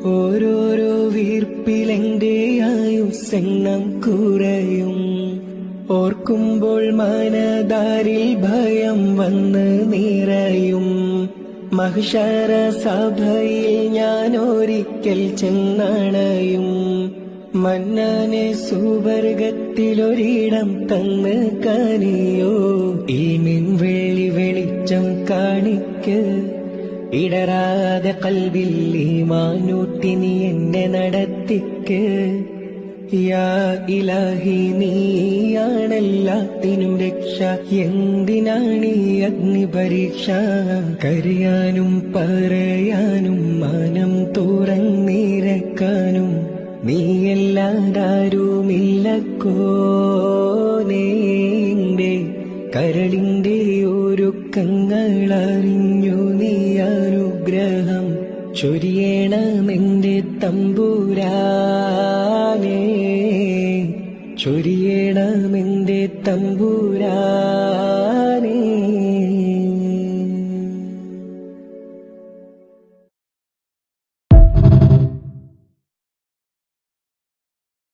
ഓരോരോ വീർപ്പിലെന്റെ ആയുസ്സെണ്ണം കുറയും. ഓർക്കുമ്പോൾ മനതാരിൽ ഭയം വന്ന് നിറയും. മഹ്ശറ സഭയിൽ ഞാൻ ഒരിക്കൽ ചെന്നണയും. മന്നാനെ സുവർഗത്തിലൊരിടം തന്ന് കനിയോ. ഇൽമിൻ വെള്ളി വെളിച്ചം കാണിക്ക്. ഇടരാതെ കൽബിൽ ഈമാനൂട്ടി നീ എന്നെ നടത്തിക്ക്. യാ ഇലാഹി നീയാണെല്ലാത്തിനും രക്ഷ. എന്തിനാണീ അഗ്നിപരീക്ഷ? കരയാനും പറയാനും മാനം തുറന്നിരക്കാനും നീയല്ലാതാരുമില്ലക്കോനേന്റെ കരളിന്റെ ഒരുക്കങ്ങളറിഞ്ഞു നീ അനുഗ്രഹം ചൊരിയണമെന്റെ തമ്പുരാനേ, ചൊരിയണമെന്റെ തമ്പുരാനേ.